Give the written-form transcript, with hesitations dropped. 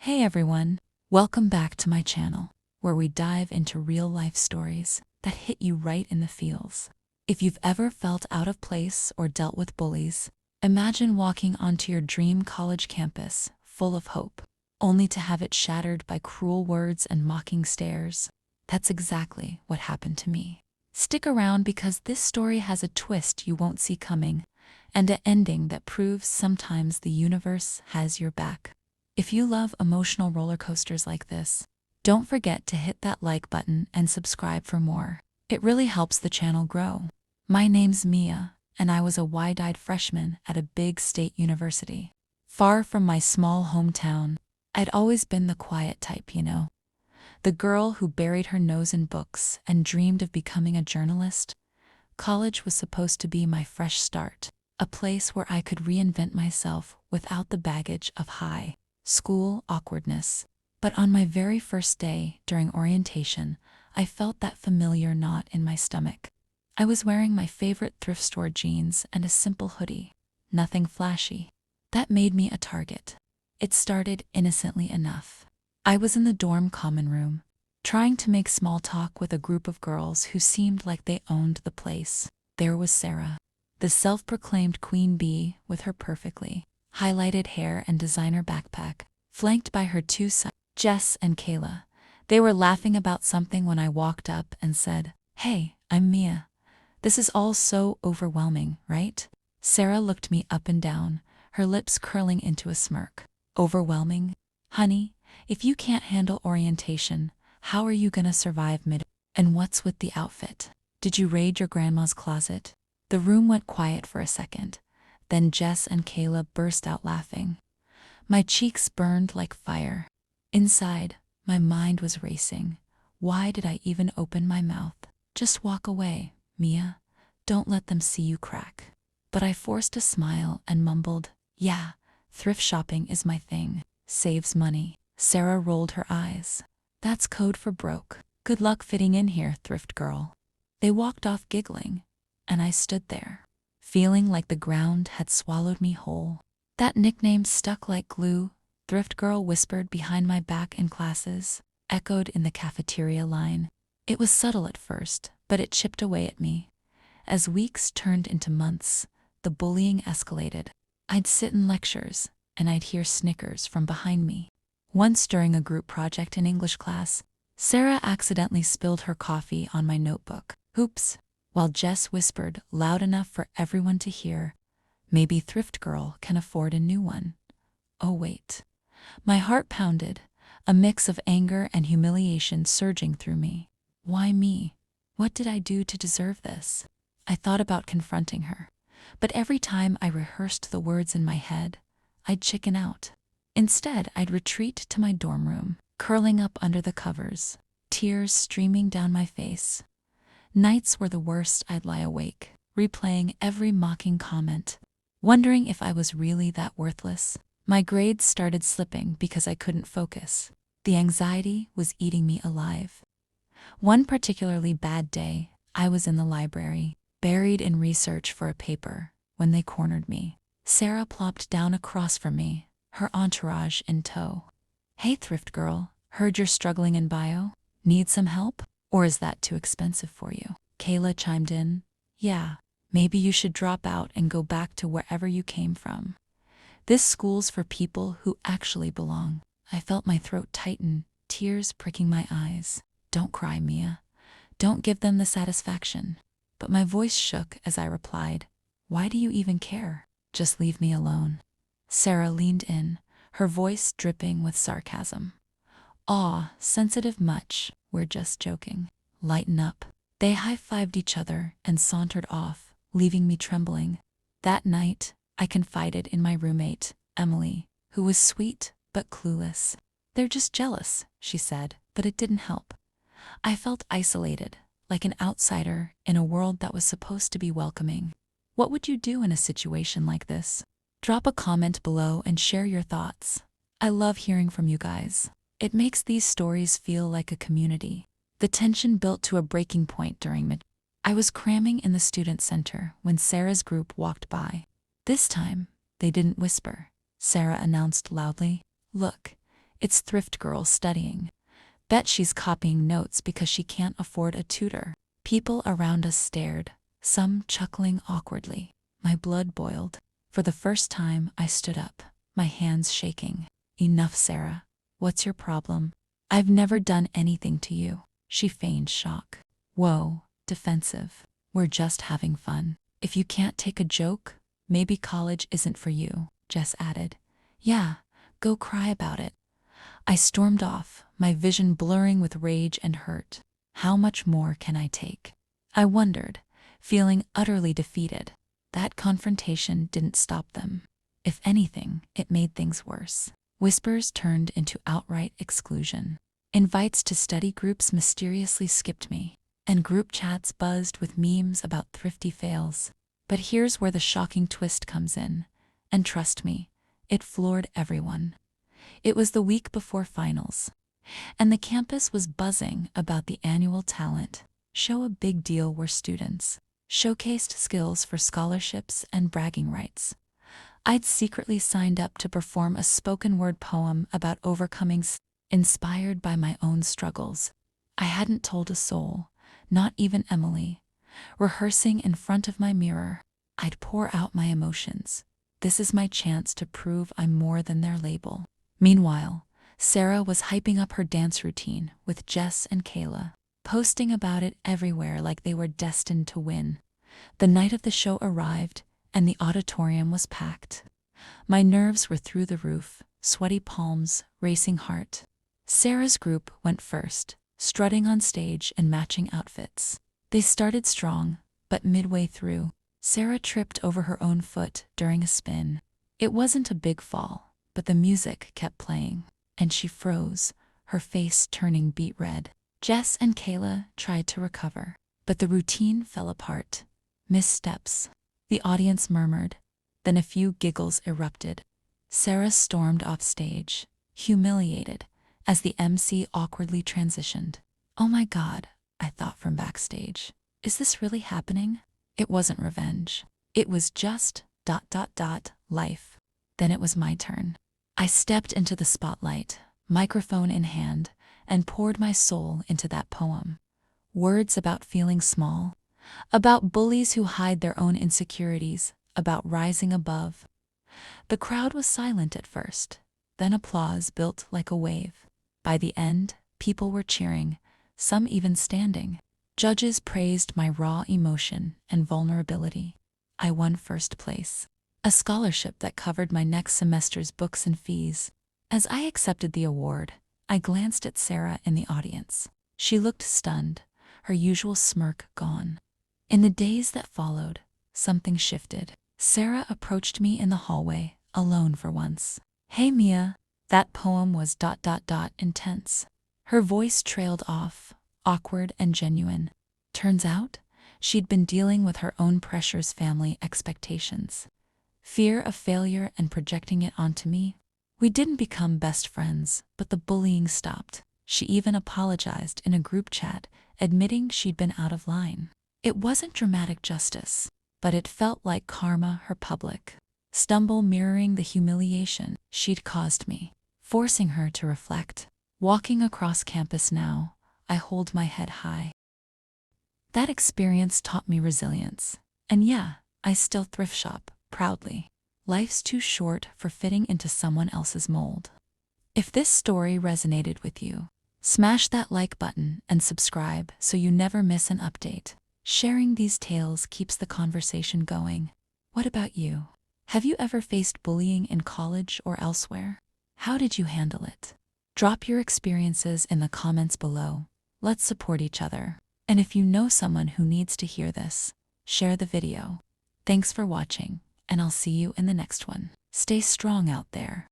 Hey everyone, welcome back to my channel, where we dive into real-life stories that hit you right in the feels. If you've ever felt out of place or dealt with bullies, imagine walking onto your dream college campus full of hope, only to have it shattered by cruel words and mocking stares. That's exactly what happened to me. Stick around because this story has a twist you won't see coming, and an ending that proves sometimes the universe has your back. If you love emotional roller coasters like this, don't forget to hit that like button and subscribe for more. It really helps the channel grow. My name's Mia, and I was a wide-eyed freshman at a big state university. Far from my small hometown, I'd always been the quiet type, the girl who buried her nose in books and dreamed of becoming a journalist. College was supposed to be my fresh start, a place where I could reinvent myself without the baggage of high school awkwardness. But on my very first day during orientation, I felt that familiar knot in my stomach. I was wearing my favorite thrift store jeans and a simple hoodie. Nothing flashy. That made me a target. It started innocently enough. I was in the dorm common room, trying to make small talk with a group of girls who seemed like they owned the place. There was Sarah, the self-proclaimed queen bee with her perfectly highlighted hair and designer backpack, flanked by her two sons, Jess and Kayla. They were laughing about something when I walked up and said, "Hey, I'm Mia. This is all so overwhelming, right?" Sarah looked me up and down, her lips curling into a smirk. Overwhelming? Honey, if you can't handle orientation, how are you gonna survive mid? And what's with the outfit? Did you raid your grandma's closet? The room went quiet for a second. Then Jess and Kayla burst out laughing. My cheeks burned like fire. Inside, my mind was racing. Why did I even open my mouth? Just walk away, Mia. Don't let them see you crack. But I forced a smile and mumbled, "Yeah, thrift shopping is my thing. Saves money." Sarah rolled her eyes. "That's code for broke. Good luck fitting in here, thrift girl." They walked off giggling, and I stood there, feeling like the ground had swallowed me whole. That nickname stuck like glue. Thrift girl whispered behind my back in classes, echoed in the cafeteria line. It was subtle at first, but it chipped away at me. As weeks turned into months, the bullying escalated. I'd sit in lectures, and I'd hear snickers from behind me. Once during a group project in English class, Sarah accidentally spilled her coffee on my notebook. Oops. While Jess whispered loud enough for everyone to hear, "Maybe Thrift Girl can afford a new one." Oh wait. My heart pounded, a mix of anger and humiliation surging through me. Why me? What did I do to deserve this? I thought about confronting her, but every time I rehearsed the words in my head, I'd chicken out. Instead, I'd retreat to my dorm room, curling up under the covers, tears streaming down my face. Nights were the worst. I'd lie awake, replaying every mocking comment, wondering if I was really that worthless. My grades started slipping because I couldn't focus. The anxiety was eating me alive. One particularly bad day, I was in the library, buried in research for a paper, when they cornered me. Sarah plopped down across from me, her entourage in tow. "Hey, thrift girl, heard you're struggling in bio? Need some help? Or is that too expensive for you?" Kayla chimed in, "Yeah, maybe you should drop out and go back to wherever you came from. This school's for people who actually belong." I felt my throat tighten, tears pricking my eyes. "Don't cry, Mia. Don't give them the satisfaction." But my voice shook as I replied, "Why do you even care? Just leave me alone." Sarah leaned in, her voice dripping with sarcasm. "Aw, sensitive much. We're just joking. Lighten up." They high-fived each other and sauntered off, leaving me trembling. That night, I confided in my roommate, Emily, who was sweet but clueless. "They're just jealous," she said, but it didn't help. I felt isolated, like an outsider in a world that was supposed to be welcoming. What would you do in a situation like this? Drop a comment below and share your thoughts. I love hearing from you guys. It makes these stories feel like a community. The tension built to a breaking point during mid. I was cramming in the student center when Sarah's group walked by. This time, they didn't whisper. Sarah announced loudly, "Look, It's Thrift Girl studying. Bet she's copying notes because she can't afford a tutor. People around us stared, some chuckling awkwardly. My blood boiled. For the first time, I stood up, my hands shaking. Enough, Sarah. What's your problem? I've never done anything to you. She feigned shock. Whoa, defensive. We're just having fun. If you can't take a joke, maybe college isn't for you, Jess added. Yeah, go cry about it. I stormed off, my vision blurring with rage and hurt. How much more can I take? I wondered, feeling utterly defeated. That confrontation didn't stop them. If anything, it made things worse. Whispers turned into outright exclusion. Invites to study groups mysteriously skipped me, and group chats buzzed with memes about thrifty fails. But here's where the shocking twist comes in, and trust me, it floored everyone. It was the week before finals, and the campus was buzzing about the annual talent show, a big deal where students showcased skills for scholarships and bragging rights. I'd secretly signed up to perform a spoken-word poem about overcoming inspired by my own struggles. I hadn't told a soul, not even Emily. Rehearsing in front of my mirror, I'd pour out my emotions. This is my chance to prove I'm more than their label. Meanwhile, Sarah was hyping up her dance routine with Jess and Kayla, posting about it everywhere like they were destined to win. The night of the show arrived, and the auditorium was packed. My nerves were through the roof, sweaty palms, racing heart. Sarah's group went first, strutting on stage in matching outfits. They started strong, but midway through, Sarah tripped over her own foot during a spin. It wasn't a big fall, but the music kept playing, and she froze, her face turning beet red. Jess and Kayla tried to recover, but the routine fell apart. Missteps. The audience murmured, then a few giggles erupted. Sarah stormed off stage, humiliated, as the MC awkwardly transitioned. Oh my God, I thought from backstage. Is this really happening? It wasn't revenge. It was just ... life. Then it was my turn. I stepped into the spotlight, microphone in hand, and poured my soul into that poem. Words about feeling small, about bullies who hide their own insecurities, about rising above. The crowd was silent at first, then applause built like a wave. By the end, people were cheering, some even standing. Judges praised my raw emotion and vulnerability. I won first place, a scholarship that covered my next semester's books and fees. As I accepted the award, I glanced at Sarah in the audience. She looked stunned, her usual smirk gone. In the days that followed, something shifted. Sarah approached me in the hallway, alone for once. Hey Mia, that poem was ... intense. Her voice trailed off, awkward and genuine. Turns out, she'd been dealing with her own pressures, family expectations, fear of failure, and projecting it onto me. We didn't become best friends, but the bullying stopped. She even apologized in a group chat, admitting she'd been out of line. It wasn't dramatic justice, but it felt like karma, her public stumble mirroring the humiliation she'd caused me, forcing her to reflect. Walking across campus now, I hold my head high. That experience taught me resilience. And yeah, I still thrift shop, proudly. Life's too short for fitting into someone else's mold. If this story resonated with you, smash that like button and subscribe so you never miss an update. Sharing these tales keeps the conversation going. What about you? Have you ever faced bullying in college or elsewhere? How did you handle it? Drop your experiences in the comments below. Let's support each other. And if you know someone who needs to hear this, share the video. Thanks for watching, and I'll see you in the next one. Stay strong out there.